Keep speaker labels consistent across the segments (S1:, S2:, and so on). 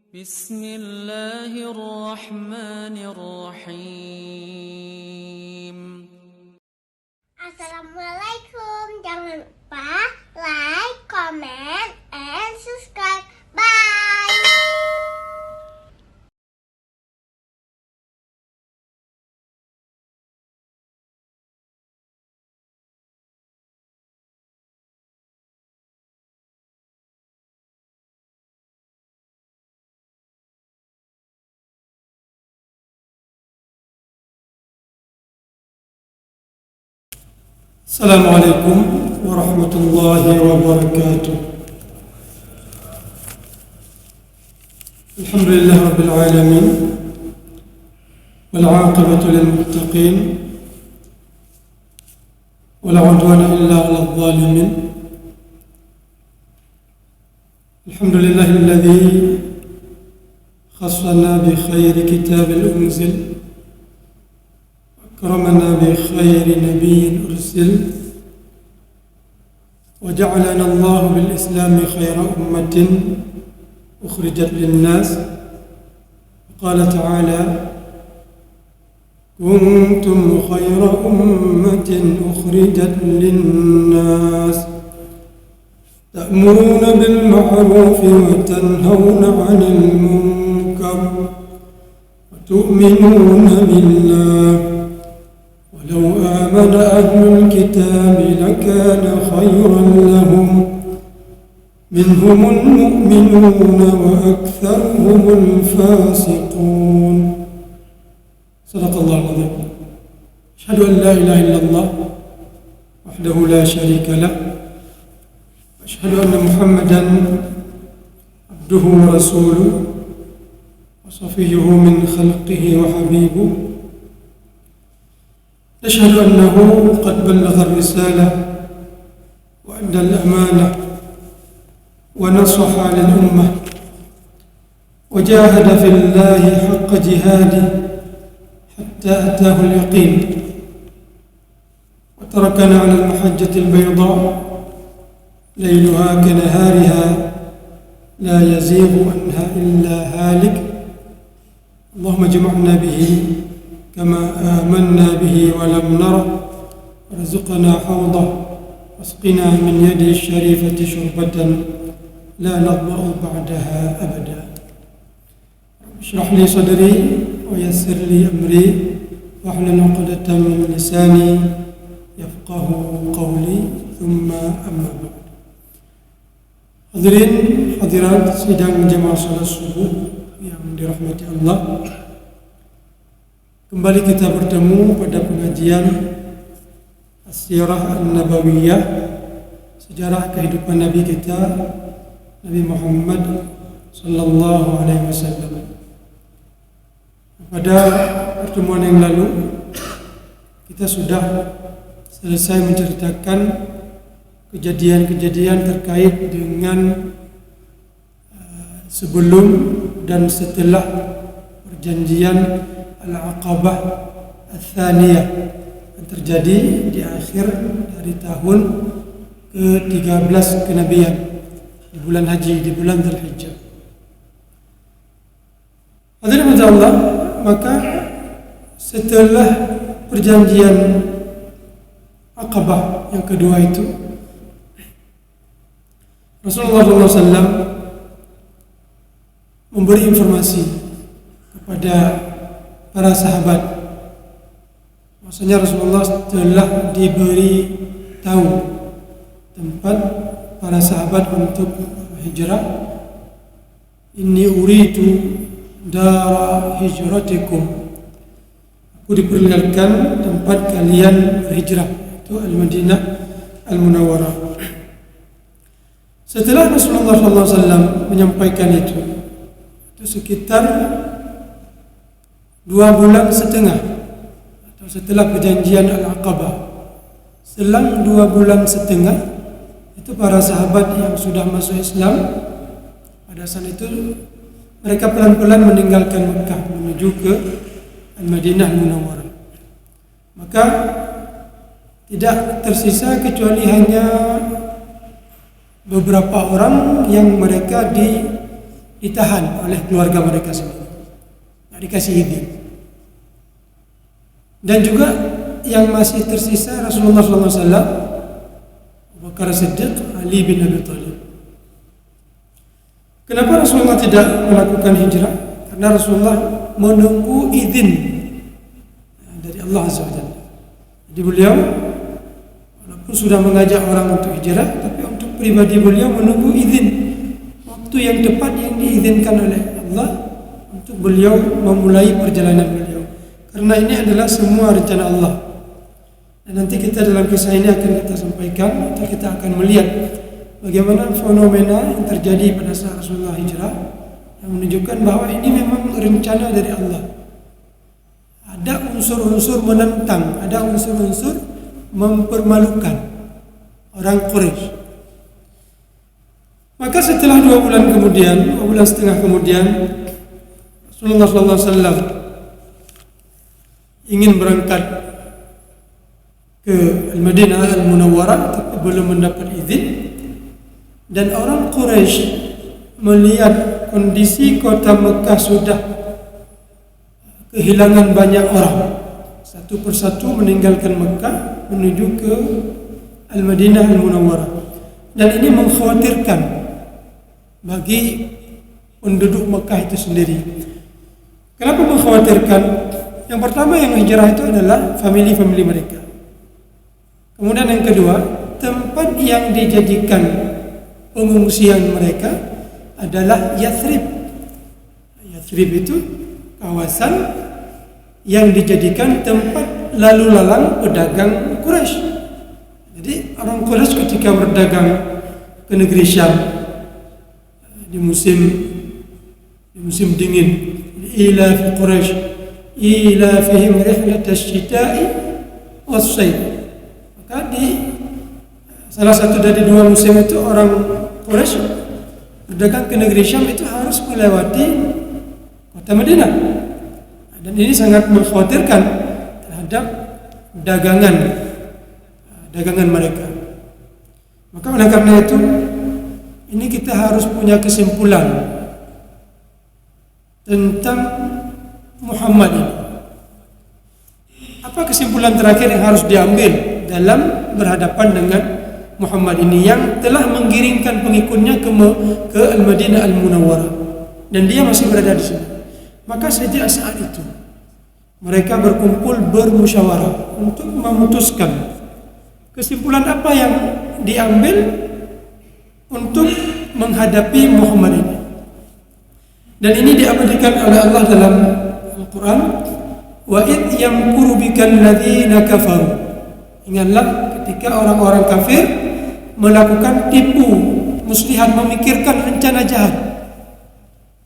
S1: بسم الله الرحمن الرحيم.
S2: Assalamualaikum. Jangan lupa like, comment, and subscribe. Bye.
S3: السلام عليكم ورحمة الله وبركاته. الحمد لله رب العالمين والعاقبة للمتقين ولا عدوان إلا على الظالمين. الحمد لله الذي خصنا بخير كتاب أنزل، أكرمنا بخير نبي أرسل، وجعلنا الله بالإسلام خير أمة أخرجت للناس. قال تعالى: كنتم خير أمة أخرجت للناس تأمرون بالمعروف وتنهون عن المنكر وتؤمنون بالله ولو آمن أهل الكتاب لكان خيرا لهم منهم المؤمنون وأكثرهم الفاسقون. صدق الله العظيم. أشهد أن لا إله إلا الله وحده لا شريك له، أشهد أن محمدا عبده ورسوله وصفيه من خلقه وحبيبه، نشهد أنه قد بلغ الرسالة وأدى الأمانة ونصح للأمة وجاهد في الله حق جهاده حتى أتاه اليقين، وتركنا على المحجة البيضاء ليلها كنهارها لا يزيغ عنها إلا هالك. اللهم اجمعنا به كما آمنا به ولم نره، وارزقنا حوضه واسقنا من يده الشريفة شربة لا نظمأ بعدها أبدا. اشرح لي صدري ويسر لي أمري واحلل عقدة من لساني يفقه قولي. ثم أما بعد. Hadirin hadirat sidang jamaah salat subuh yang dirahmati Allah, kembali kita bertemu pada pengajian As-Sirah An-Nabawiyah, sejarah kehidupan Nabi kita, Nabi Muhammad sallallahu alaihi wasallam. Pada pertemuan yang lalu kita sudah selesai menceritakan kejadian-kejadian terkait dengan sebelum dan setelah perjanjian Al-Aqabah Al-Thaniyah yang terjadi di akhir dari tahun ke-13 kenabian di bulan haji, di bulan Dzulhijjah. Hadirin Allah, maka setelah perjanjian Aqabah yang kedua itu, Rasulullah SAW memberi informasi kepada para sahabat bahwasanya Rasulullah telah diberi tahu tempat para sahabat untuk hijrah. Inni uridu dara hijratikum, aku diperlihatkan tempat kalian berhijrah, itu Al-Madinah Al-Munawwarah. Setelah Rasulullah SAW menyampaikan itu sekitar 2 bulan setengah, atau setelah perjanjian Al-Aqabah, selang 2 bulan setengah itu para sahabat yang sudah masuk Islam pada saat itu mereka pelan-pelan meninggalkan Mekah menuju ke Al-Madinah Munawwarah. Maka tidak tersisa kecuali hanya beberapa orang yang mereka ditahan oleh keluarga mereka sendiri, nggak dikasih izin. Dan juga yang masih tersisa Rasulullah SAW, Abu Bakar Siddiq, Ali bin Abi Thalib. Kenapa Rasulullah tidak melakukan hijrah? Karena Rasulullah menunggu izin dari Allah Azza wa Jalla. Jadi beliau walaupun sudah mengajak orang untuk hijrah, tapi untuk pribadi beliau menunggu izin, waktu yang tepat yang diizinkan oleh Allah untuk beliau memulai perjalanan beliau. Karena ini adalah semua rencana Allah. Dan nanti kita dalam kisah ini akan kita sampaikan, atau kita akan melihat bagaimana fenomena yang terjadi pada saat Rasulullah hijrah, yang menunjukkan bahwa ini memang rencana dari Allah. Ada unsur-unsur menentang, ada unsur-unsur mempermalukan orang Quraisy. Maka setelah 2 bulan kemudian, 2 bulan setengah kemudian, Rasulullah SAW ingin berangkat ke Al-Madinah Al-Munawwarah, tapi belum mendapat izin. Dan orang Quraisy melihat kondisi kota Mekah sudah kehilangan banyak orang, satu persatu meninggalkan Mekah menuju ke Al-Madinah Al-Munawwarah. Dan ini mengkhawatirkan bagi penduduk Mekah itu sendiri. Kenapa mengkhawatirkan? Yang pertama, yang hijrah itu adalah famili-famili mereka. Kemudian yang kedua, tempat yang dijadikan pengungsian mereka adalah Yathrib. Yathrib itu kawasan yang dijadikan tempat lalu lalang pedagang Quraisy. Jadi orang Quraisy ketika berdagang ke negeri Syam di musim dingin, ila fi Quraisy ila fihim rihlat asy-syita'i was-sayf. Maka di salah satu dari 2 musim itu orang Quraisy berdagang ke negeri Syam itu harus melewati kota Madinah. Dan ini sangat mengkhawatirkan terhadap dagangan mereka. Maka oleh karena itu, ini kita harus punya kesimpulan tentang Muhammad ini. Apa kesimpulan terakhir yang harus diambil dalam berhadapan dengan Muhammad ini yang telah menggiringkan pengikutnya ke Al-Madinah Al-Munawwarah, dan dia masih berada di sini? Maka sejak saat itu mereka berkumpul bermusyawarah untuk memutuskan kesimpulan apa yang diambil untuk menghadapi Muhammad ini. Dan ini diabadikan oleh Allah dalam Al-Quran, wa id yamkuru bikal ladzina kafaru. Ingatlah ketika orang-orang kafir melakukan tipu muslihat, memikirkan rencana jahat.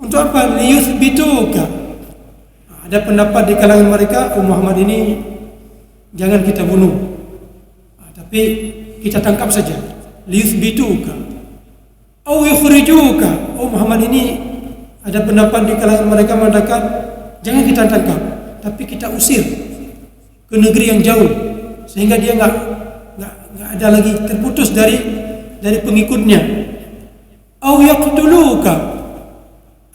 S3: Untuk apa? Liyuthbituka. Ada pendapat di kalangan mereka, Muhammad ini jangan kita bunuh, tapi kita tangkap saja. Liyuthbituka au yukhrijuka. Muhammad ini, ada pendapat di kalangan mereka mengatakan jangan kita tangkap, tapi kita usir ke negeri yang jauh, sehingga dia nggak ada lagi, terputus dari pengikutnya. Au yaqtuluka,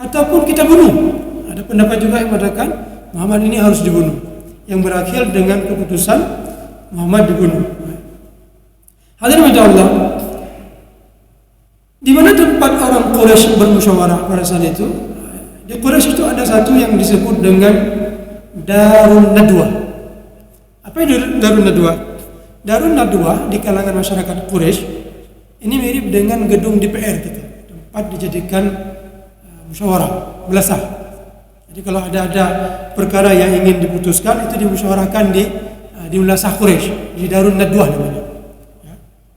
S3: ataupun kita bunuh. Ada pendapat juga yang mengatakan Muhammad ini harus dibunuh, yang berakhir dengan keputusan Muhammad dibunuh. Hadirin Allah, di mana tempat orang Quraisy bermusyawarah pada saat itu? Di Quraisy itu ada satu yang disebut dengan Darun Nadwah. Apa itu Darun Nadwah? Darun Nadwah di kalangan masyarakat Quraisy ini mirip dengan gedung DPR kita, tempat dijadikan musyawarah belasah. Jadi kalau ada perkara yang ingin diputuskan, itu dimusyawarahkan di belasah Quraisy, di Darun Nadwah namanya. Ya,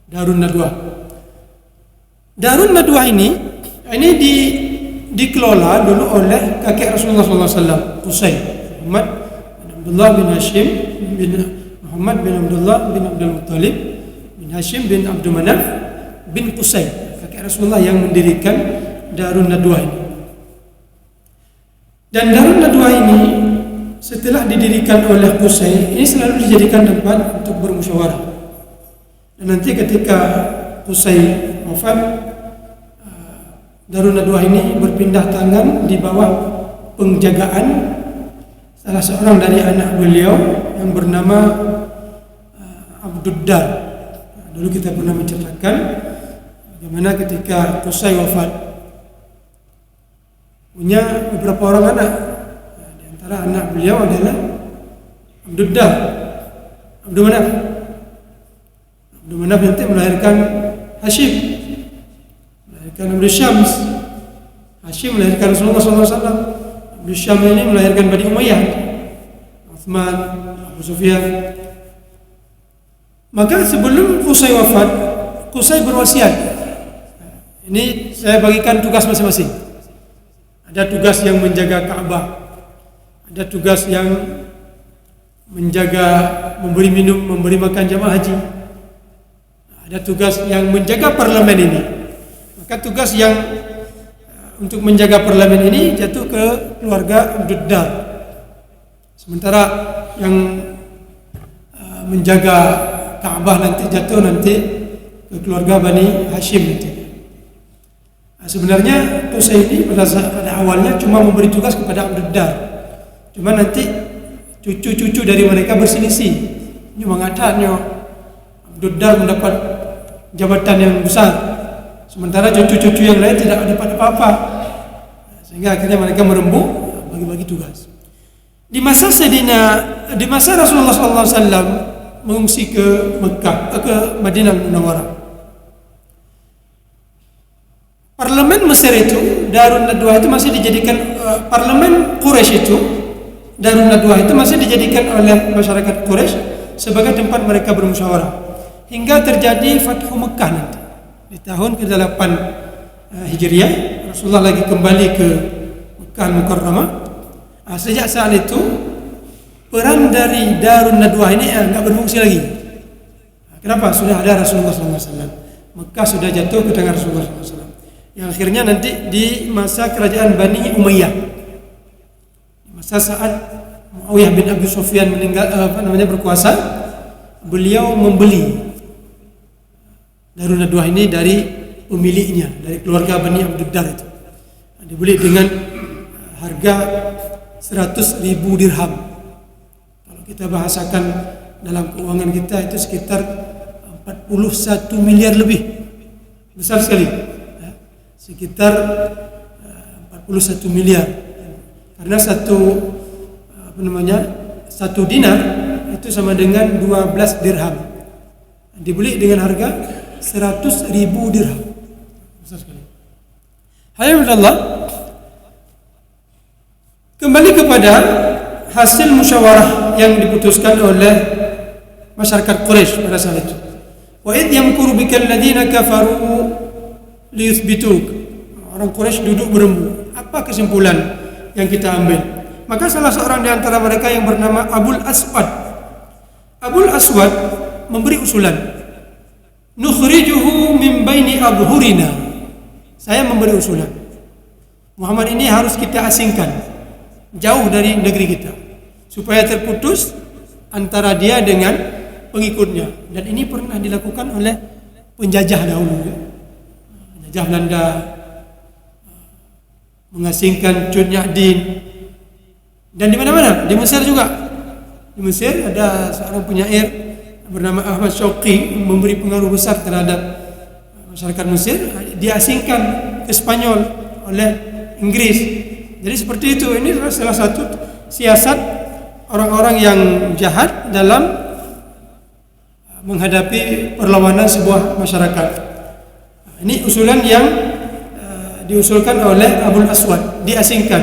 S3: Darun Nadwah. Darun Nadwah ini dikelola dulu oleh kakek Rasulullah SAW, Qusay, Muhammad bin Abdullah bin Hashim bin Muhammad bin Abdullah bin Abdul Muttalib bin Hashim bin Abdul Manaf bin Qusay, kakek Rasulullah yang mendirikan Darun Nadwah ini. Dan Darun Nadwah ini setelah didirikan oleh Qusay, ini selalu dijadikan tempat untuk bermusyawarah. Dan nanti ketika Qusay wafat, Darun Nadwah ini berpindah tangan di bawah penjagaan salah seorang dari anak beliau yang bernama Abdul Dar. Dulu kita pernah menceritakan bagaimana ketika Qusay wafat, punya beberapa orang anak. Di antara anak beliau adalah Abdul Dar, Abdul Manaf. Abdul Manaf nanti melahirkan Hashim, melahirkan Abdul Syams. Hashim melahirkan Rasulullah SAW. Abdul Syams ini melahirkan Bani Umayyah, Uthman, Abu Sufyan. Maka sebelum Qusay wafat, Qusay berwasiat. Ini saya bagikan tugas masing-masing. Ada tugas yang menjaga Ka'bah, ada tugas yang menjaga, memberi minum, memberi makan jamaah haji, ada tugas yang menjaga parlemen ini. Maka tugas yang untuk menjaga parlemen ini jatuh ke keluarga Abdul Dar. Sementara yang menjaga Ka'bah nanti jatuh nanti ke keluarga Bani Hashim nanti. Sebenarnya Qusay ini pada awalnya cuma memberi tugas kepada Abdul Dar. Cuma nanti cucu-cucu dari mereka berselisih. Ini mengatakannya Abdul Dar mendapat jabatan yang besar, sementara cucu-cucu yang lain tidak dapat apa-apa. Sehingga akhirnya mereka merembuk bagi-bagi tugas. Di masa Rasulullah SAW mengungsi ke Mekah, ke Madinah Munawwarah. Parlemen Mesir itu, Darun Nadwah itu masih dijadikan parlemen Quraisy itu, Darun Nadwah itu masih dijadikan oleh masyarakat Quraisy sebagai tempat mereka bermusyawarah hingga terjadi Fathu Mekah nanti di tahun ke-8 Hijriah. Rasulullah lagi kembali ke Mekah Mukarramah. Sejak saat itu peran dari Darun Nadwah ini enggak berfungsi lagi. Kenapa? Sudah ada Rasulullah SAW. Mekah sudah jatuh ke tangan Rasulullah SAW. Yang akhirnya nanti di masa kerajaan Bani Umayyah, di masa saat Muawiyah bin Abi Sufyan berkuasa, beliau membeli Darun Nadwah ini dari pemiliknya, dari keluarga Bani Abdul Dar itu. Dibeli dengan harga 100.000 dirham. Kalau kita bahasakan dalam keuangan kita itu sekitar 41 miliar lebih. Besar sekali. Sekitar 41 miliar. Karena satu dinar itu sama dengan 12 dirham. Dibeli dengan harga 100.000 dirham. Besar sekali. Alhamdulillah. Kembali kepada hasil musyawarah yang diputuskan oleh masyarakat Quraisy pada saat itu. Wa id yamkuru bikal ladina kafaru liyuthbituk. Orang Quraisy duduk berembuk. Apa kesimpulan yang kita ambil? Maka salah seorang di antara mereka yang bernama Abul Aswad. Abul Aswad memberi usulan. Nukhrijuhu min baini abhurina. Saya memberi usulan. Muhammad ini harus kita asingkan jauh dari negeri kita supaya terputus antara dia dengan pengikutnya. Dan ini pernah dilakukan oleh penjajah dahulu. Penjajah Belanda mengasingkan Cut Nyak-Din, dan di mana-mana, di Mesir juga. Di Mesir ada seorang penyair bernama Ahmad Shauqi memberi pengaruh besar terhadap masyarakat Mesir. Diasingkan ke Spanyol oleh Inggris. Jadi seperti itu. Ini adalah salah satu siasat orang-orang yang jahat dalam menghadapi perlawanan sebuah masyarakat. Ini usulan yang diusulkan oleh Abul Aswad, diasingkan.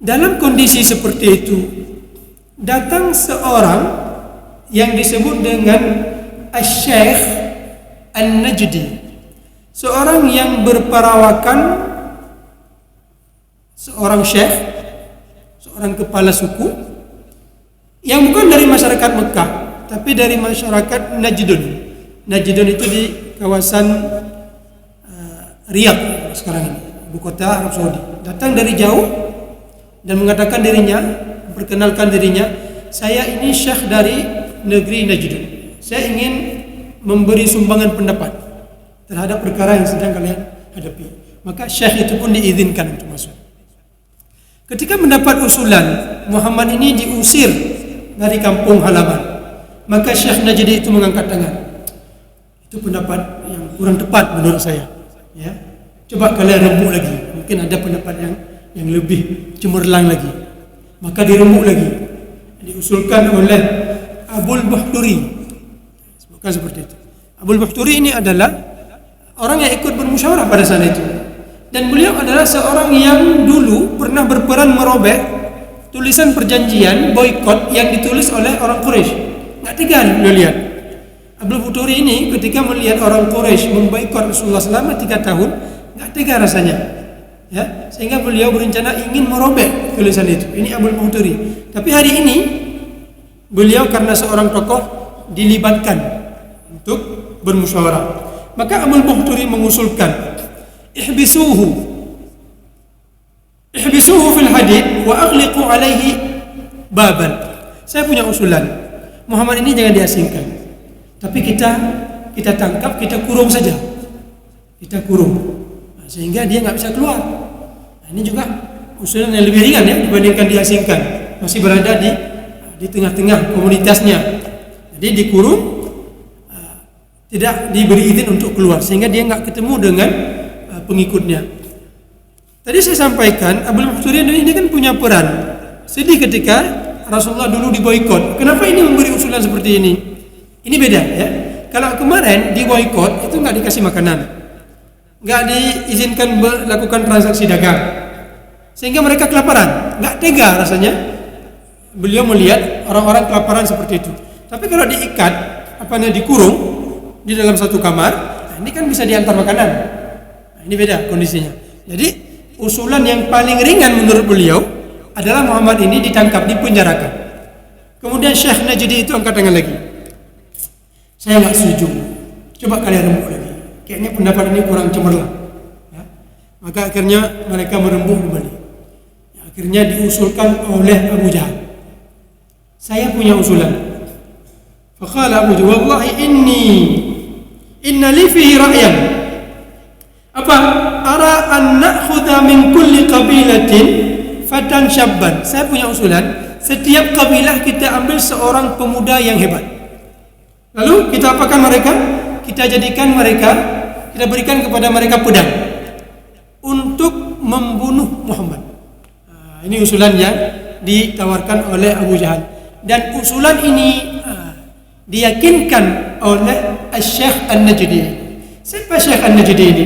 S3: Dalam kondisi seperti itu, datang seorang yang disebut dengan Asy-Syaikh An-Najdi, seorang yang berperawakan seorang syekh, seorang kepala suku yang bukan dari masyarakat Mekah, tapi dari masyarakat Najdun. Najdun itu di kawasan Riyadh sekarang ini, ibu kota Arab Saudi. Datang dari jauh dan mengatakan dirinya, memperkenalkan dirinya, saya ini syekh dari negeri Najdun. Saya ingin memberi sumbangan pendapat terhadap perkara yang sedang kalian hadapi. Maka syekh itu pun diizinkan untuk masuk. Ketika mendapat usulan Muhammad ini diusir dari kampung halaman, maka Syekh Najdi itu mengangkat tangan. Itu pendapat yang kurang tepat menurut saya. Ya, coba kalian rembuk lagi. Mungkin ada pendapat yang lebih cemerlang lagi. Maka dirembuk lagi. Diusulkan oleh Abul Buhturi. Bukan seperti itu. Abul Buhturi ini adalah orang yang ikut bermusyawarah pada saat itu. Dan beliau adalah seorang yang dulu pernah berperan merobek tulisan perjanjian boikot yang ditulis oleh orang Quraisy. Nggak tega beliau lihat. Abul Buhturi ini ketika melihat orang Quraisy memboikot Rasulullah selama 3 tahun, nggak tega rasanya. Ya, sehingga beliau berencana ingin merobek tulisan itu. Ini Abul Buhturi. Tapi hari ini beliau karena seorang tokoh dilibatkan untuk bermusyawarah. Maka Abul Buhturi mengusulkan ihbisuhu fil hadid wa aghliqu alaihi baban. Saya punya usulan, Muhammad ini jangan diasingkan, tapi kita tangkap, kita kurung saja, sehingga dia nggak bisa keluar. Nah, ini juga usulan yang lebih ringan ya dibandingkan diasingkan, masih berada di tengah-tengah komunitasnya. Jadi dikurung, tidak diberi izin untuk keluar, sehingga dia nggak ketemu dengan pengikutnya. Tadi saya sampaikan Abul Buhturi ini kan punya peran. Sedih ketika Rasulullah dulu diboikot. Kenapa ini memberi usulan seperti ini? Ini beda ya. Kalau kemarin diboikot itu nggak dikasih makanan, nggak diizinkan melakukan transaksi dagang, sehingga mereka kelaparan. Nggak tega rasanya beliau melihat orang-orang kelaparan seperti itu. Tapi kalau diikat, dikurung di dalam satu kamar, nah ini kan bisa diantar makanan. Ini beda kondisinya. Jadi usulan yang paling ringan menurut beliau adalah Muhammad ini ditangkap, dipenjarakan. Kemudian Syekh Najdi itu angkat tangan lagi. Saya nggak setuju. Coba kalian rembuk lagi. Kayaknya pendapat ini kurang cemerlang. Ya. Maka akhirnya mereka merembuk kembali. Ya, akhirnya diusulkan oleh Abu Jahal. Saya punya usulan. Faqala Abu Jahal, wallahi inna li fihi ra'yan. Apa? Ara an na'khudha min kulli qabilatin fatan syabban. Saya punya usulan, setiap kabilah kita ambil seorang pemuda yang hebat. Lalu kita apakan mereka? Kita jadikan mereka, kita berikan kepada mereka pedang untuk membunuh Muhammad. Nah, ini usulan yang ditawarkan oleh Abu Jahal. Dan usulan ini diyakinkan oleh Syekh An-Najdi. Siapa Syekh An-Najdi ini?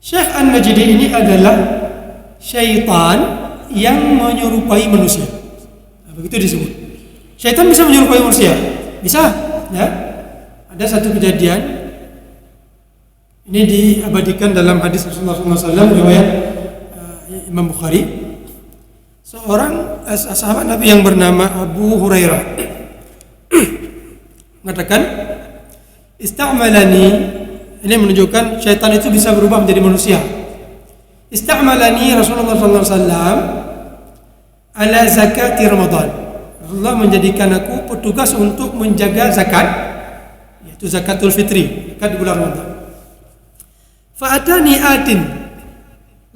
S3: Syekh An-Najdi ini adalah syaitan yang menyerupai manusia. Nah, begitu disebut. Syaitan bisa menyerupai manusia? Bisa. Ya. Ada satu kejadian, ini diabadikan dalam hadis Rasulullah SAW riwayat Imam Bukhari. Seorang sahabat Nabi yang bernama Abu Hurairah mengatakan, ista'malani. Ini menunjukkan syaitan itu bisa berubah menjadi manusia. Ista'malani Rasulullah SAW ala zakati Ramadan. Rasulullah menjadikan aku petugas untuk menjaga zakat, yaitu zakatul fitri, zakat di bulan Ramadan. Fa'atani atin.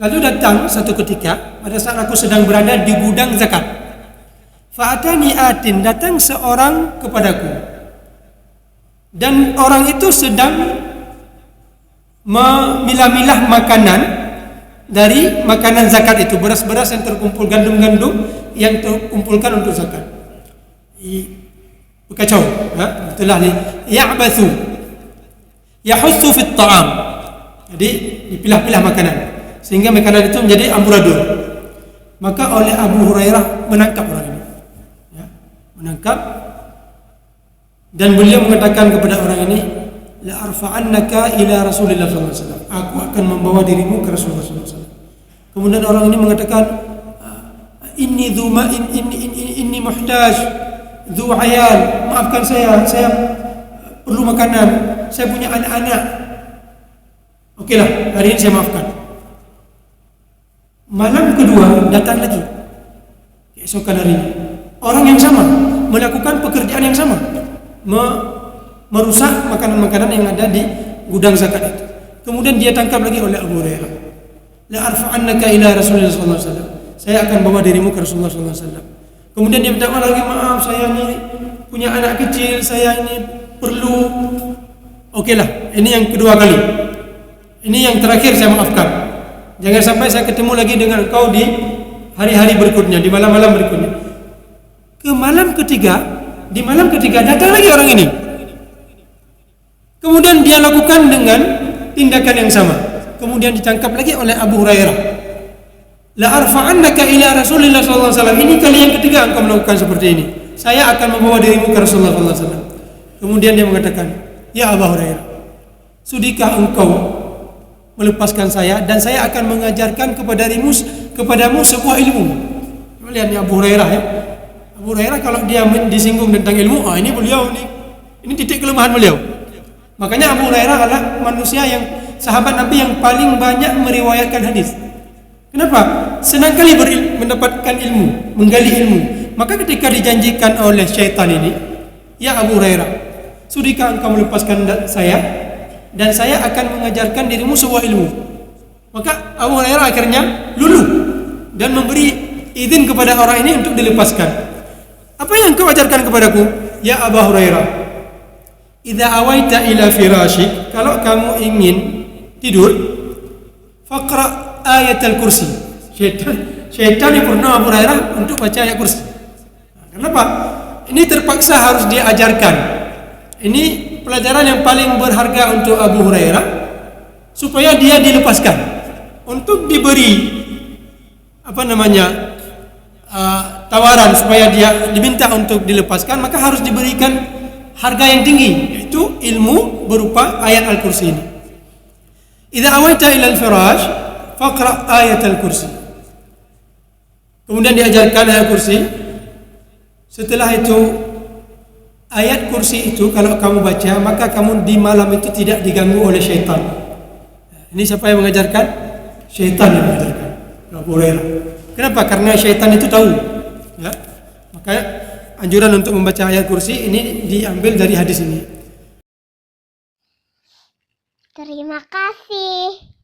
S3: Lalu datang satu ketika pada saat aku sedang berada di gudang zakat. Fa'atani atin, datang seorang kepadaku. Dan orang itu sedang memilah-milah makanan dari makanan zakat itu, beras-beras yang terkumpul, gandum-gandum yang terkumpulkan untuk zakat. Kacau, itulah ni ya'bathu yahuthu fit ta'am. Jadi dipilah-pilah makanan sehingga makanan itu menjadi amburadul. Maka oleh Abu Hurairah menangkap orang ini, ya, menangkap, dan beliau mengatakan kepada orang ini, la arfa'annaka ila Rasulillah sallallahu alaihi wasallam. Aku akan membawa dirimu ke Rasulullah sallallahu alaihi wasallam. Kemudian orang ini mengatakan, inni muhtaj, dzu ayal. Maafkan saya perlu makanan. Saya punya anak-anak. Okeylah, hari ini saya maafkan. Malam kedua datang lagi. Keesokan harinya, orang yang sama melakukan pekerjaan yang sama, merusak makanan-makanan yang ada di gudang zakat itu. Kemudian dia tangkap lagi oleh Abu Hurairah. La arfa'annaka ila Rasulullah sallallahu alaihi wasallam. Saya akan bawa dirimu ke Rasulullah sallallahu alaihi wasallam. Kemudian dia minta lagi, maaf saya ini punya anak kecil, saya ini perlu. Okeylah, ini yang kedua kali. Ini yang terakhir saya maafkan. Jangan sampai saya ketemu lagi dengan kau di hari-hari berikutnya, di malam-malam berikutnya. Di malam ketiga datang lagi orang ini. Kemudian dia lakukan dengan tindakan yang sama. Kemudian ditangkap lagi oleh Abu Hurairah. La arfa'annaka ila Rasulillah sallallahu alaihi wasallam. Ini kali yang ketiga engkau melakukan seperti ini. Saya akan membawa dirimu ke Rasulullah sallallahu alaihi wasallam. Kemudian dia mengatakan, "Ya Abu Hurairah, sudikah engkau melepaskan saya dan saya akan mengajarkan kepadamu sebuah ilmu." Lihat ni Abu Hurairah ya. Abu Hurairah kalau dia disinggung tentang ilmu, ini beliau ini titik kelemahan beliau. Makanya Abu Hurairah adalah manusia yang sahabat Nabi yang paling banyak meriwayatkan hadis. Kenapa? Senang kali mendapatkan ilmu, menggali ilmu. Maka ketika dijanjikan oleh syaitan ini, "Ya Abu Hurairah, sudikah engkau melepaskan saya dan saya akan mengajarkan dirimu sebuah ilmu?" Maka Abu Hurairah akhirnya luluh dan memberi izin kepada orang ini untuk dilepaskan. "Apa yang engkau ajarkan kepadaku?" "Ya Abu Hurairah, idza awaita ila firasyik, kalau kamu ingin tidur, faqra ayat al-kursi." Syaitan yang pernah Abu Hurairah untuk baca ayat kursi. Kenapa? Ini terpaksa harus dia ajarkan. Ini pelajaran yang paling berharga untuk Abu Hurairah supaya dia dilepaskan. Untuk diberi tawaran supaya dia diminta untuk dilepaskan, maka harus diberikan harga yang tinggi, yaitu ilmu berupa ayat al-kursi ini. Idza awaita ila al-firash faqra ayat al-kursi. Kemudian diajarkan ayat kursi. Setelah itu ayat kursi itu kalau kamu baca, maka kamu di malam itu tidak diganggu oleh syaitan. Ini siapa yang mengajarkan? Syaitan yang mengajarkan. Abu Hurairah. Kenapa? Karena syaitan itu tahu. Ya. Maka anjuran untuk membaca ayat kursi ini diambil dari hadis ini.
S2: Terima kasih.